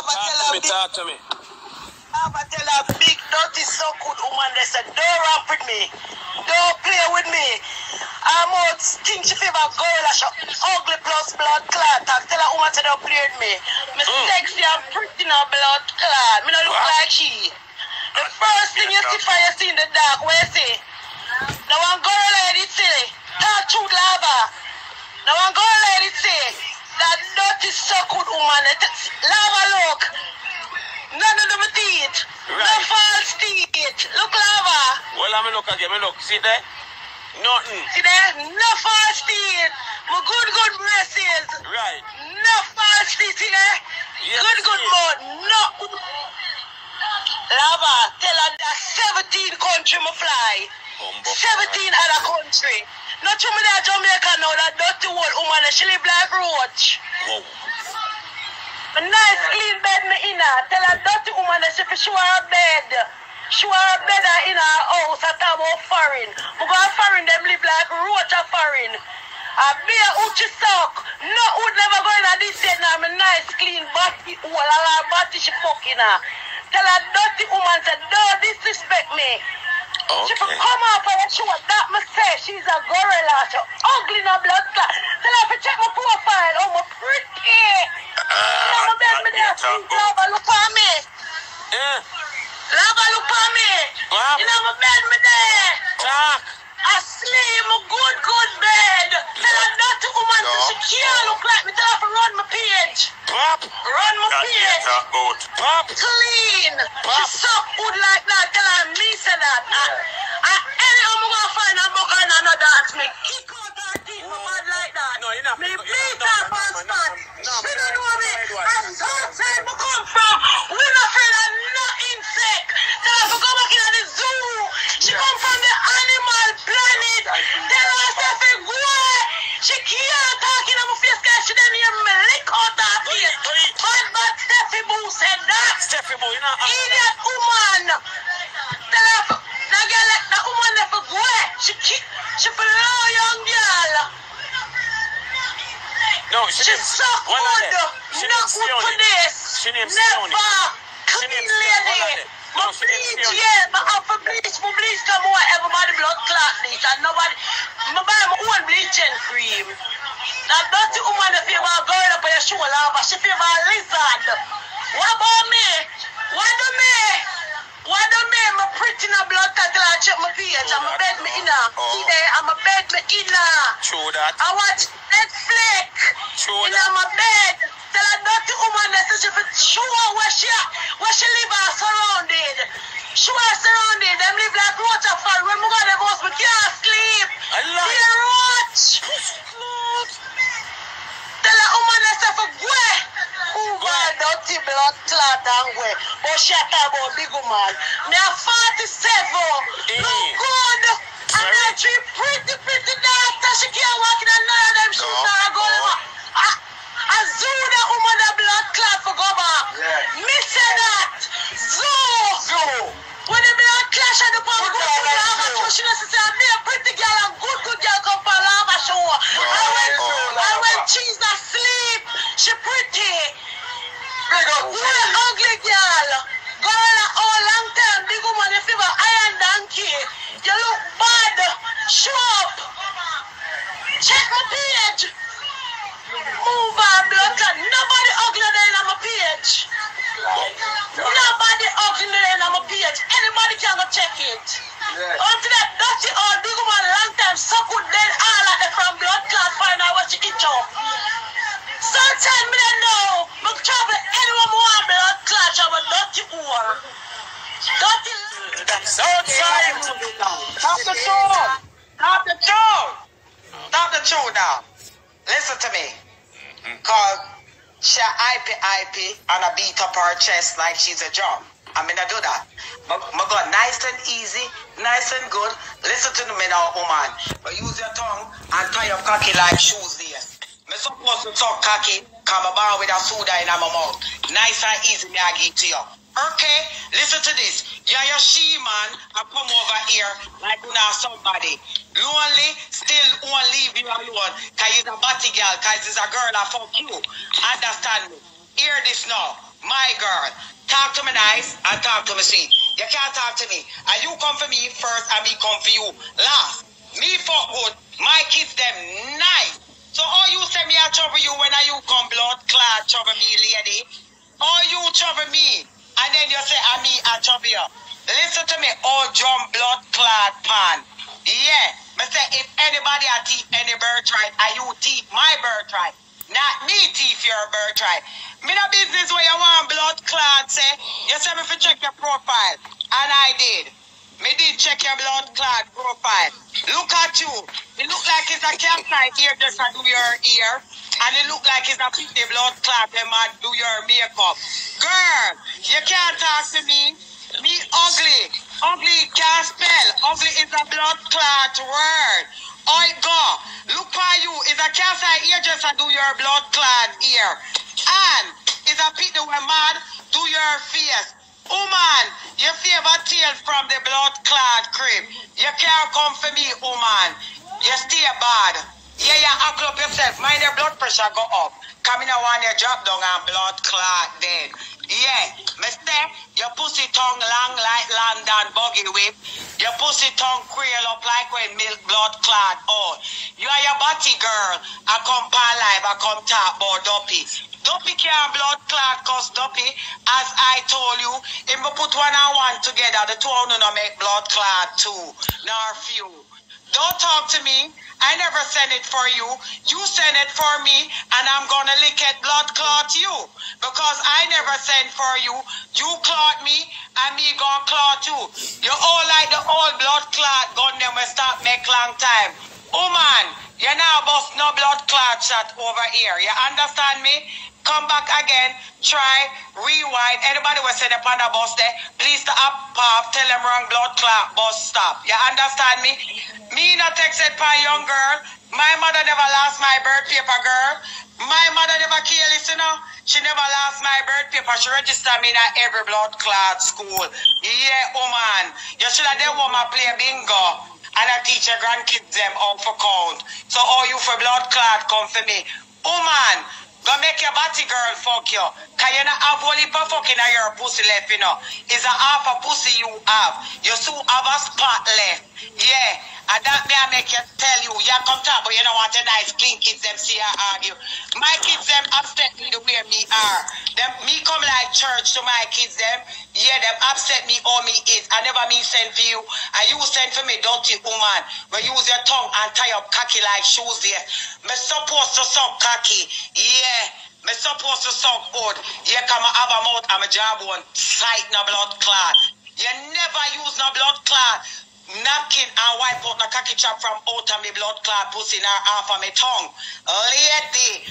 Talk to me. I tell a big dirty so good woman that said, don't ramp with me. Don't play with me. I'm out think she favor girl she ugly plus blood clot. Tell a woman to don't play with me. Me sexy and pretty no blood clot. Me not look like she. The first thing you see for you see in the dark, where you see? Now one girl lady say, talk to lava. Now one girl lady say, that dirty so good woman. Lava look. None of them teeth. Right. No false teeth. Look lava. Well, I'm look again. Look. See there? Nothing. See there? No false teeth. My good braces. Right. No false teeth. See there? Yes, good mouth. No. Lava, tell her that 17 country me fly. 17 other country. Not to me that Jamaica now, that dirty old woman, she live like roach. Whoa. A nice clean bed me in her. Tell her dirty woman that she for show her bed. Show her bed in her house at about foreign. We go foreign, them live like roach a foreign. A beer uchi sock. No would never go in a this yet now. Me nice clean body all her body she fucking her. Tell her dirty woman said, don't disrespect me. Okay. She could come up and show that me say she's a gorilla. She ugly no blood clot. Tell her to check my profile. Oh, my pretty. Lava bed me there. Lava look at me. Lava look at me. You know my bed me there. Talk. I sleep a good bed. Tell her dirty woman she can't look like me. Tell her to run my page. Pop. Run my page. Pop. Clean. Pop. She suck good like that. Tell her me say that. Anyhow, I'm going to find a book and another dance. Me kick out her teeth for bad like that. No, you're not. Me beat her for a spot. She don't know me. I'm so outside me come from. We're not afraid of no insect. Tell her to go back in the zoo. She come from the animal planet. Tell her to go. She can't talk in my face because she didn't hear me lick out her face. Bad Steffi Boo said that. Steffi Boo, you know. Idiot woman. Tell her that woman never go. She for low young girl. No, she so good. Not good for this. Never. Clean lady. My bleach, yeah, my upper bleach, my bleach come over everybody blood clot bleach and nobody, I buy my own bleaching cream. That dirty woman that favor a girl up on your shoulder, but she favor a lizard. What about me? What do me? My pretty no blood clot till I check my pH. I'm a bed me inner. See there, I'm a bed me inner. True that. I watch Netflix. True in my bed. Tell a dirty woman that she sure where she live are surrounded. Sure surrounded. Them live like roach of fun. When we got the house, we can't sleep. Be a roach. Tell a woman that she for go. Over dirty blood clot and go. But she talk about big woman. Me are 47. Look good. And that tree pretty doctor. She can't walk in none of them shoes. Now I go a zoo that woman that blood clot for go back. Yeah. Me say that. Zoo. When the blood clash at the pump, go to lava show. She doesn't say, I'm a pretty girl and good girl come for lava show. I went cheese asleep. She pretty. Well, ugly girl. Girl all long time. Big woman, you feel iron donkey. You look bad. Show up. Check my page. Move on, blood clot. Nobody ugly than on my page. Nobody ugly than on my page. Anybody can go check it. Until that dirty old big woman long time so good then all of them from blood clot find out what she eat up. Sometimes me don't know. I travel anyone who want blood clot have a dirty oil. Dirty. Outside. Stop the show now. Listen to me. Cause she IP and I beat up her chest like she's a drum. I'm gonna do that. I go nice and easy, nice and good. Listen to me now, woman. But use your tongue and tie your cocky like shoes there. Me supposed to talk cocky, come about with a soda in my mouth. Nice and easy, me I give to you. Okay, listen to this. You're your she-man, I come over here like you know somebody. Lonely, still won't leave you alone. Cause you're a body girl, cause it's a girl that fuck you. Understand me? Hear this now. My girl, talk to me nice and talk to me sweet. You can't talk to me. And you come for me first and me come for you last. Me fuck good. My kids them nice. So all you say me I trouble you when you come blood clot trouble me lady. Or you trouble me. And then you say me I trouble you. Listen to me, all drum blood clot pan. Yeah. Me say if anybody I teeth any birthright, and you teeth my birthright. Not me teeth your birthright. Me no business where you want blood clot say. You say me for check your profile. And I did. Me did check your blood clot profile. Look at you. It look like it's a campsite here just to do your ear. And it look like it's a pretty blood clot when man do your makeup. Girl, you can't talk to me. Me ugly. Ugly can't spell. Ugly is a blood clot word. Oi go. Look for you. It's a campsite here just to do your blood clot ear. And it's a pity when mad do your face. Woman, your favorite tail from the blood clot crib. You can't come for me, woman. You stay bad. Yeah, you act up yourself. Mind your blood pressure go up. Come in and want your drop down and blood clot dead. Yeah, mister, your pussy tongue long like London buggy whip. Your pussy tongue quail up like when milk blood clot all. You are your body girl. I come par live, I come talk about Duppy. Duppy can't blood clot cause Duppy, as I told you, if we put one and one together, the two of them make blood clot too, nor few. Don't talk to me. I never send it for you. You send it for me, and I'm gonna lick it blood clot you. Because I never send for you. You clot me, and me gonna clot you. You all like the old blood clot gun them will stop make long time. Woman, you now bust no blood clot shot over here. You understand me? Come back again, try, rewind. Anybody will send up on the bus there, please stop, pop, tell them wrong blood clot, bus stop. You understand me? Me not texted by young girl. My mother never lost my birth paper, girl. My mother never killed it, you know. She never lost my birth paper. She registered me in every blood clot school. Yeah, woman. You should have that woman play bingo. And I teach your grandkids them how for count. So all you for blood clot come for me. Woman, go make your body girl fuck you. Cause you not have one heap of fucking in your pussy left, you know. It's a half a pussy you have. You still have a spot left. Yeah. And that may I make you tell you, you come talk, but you don't want a nice clean kids them see I argue. My kids them upset me the way me are. Them me come like church to my kids them. Yeah, them upset me all me is. I never me send for you. And you send for me, dirty woman. When you use your tongue and tie up cocky like shoes there. Me supposed to suck cocky. Yeah. Me supposed to suck good. Yeah, come have a mouth and my job one sight no blood clot. You never use no blood clot. Napkin and wipe out the cocky chop from out of me blood clot pussy in half of me tongue. Lady,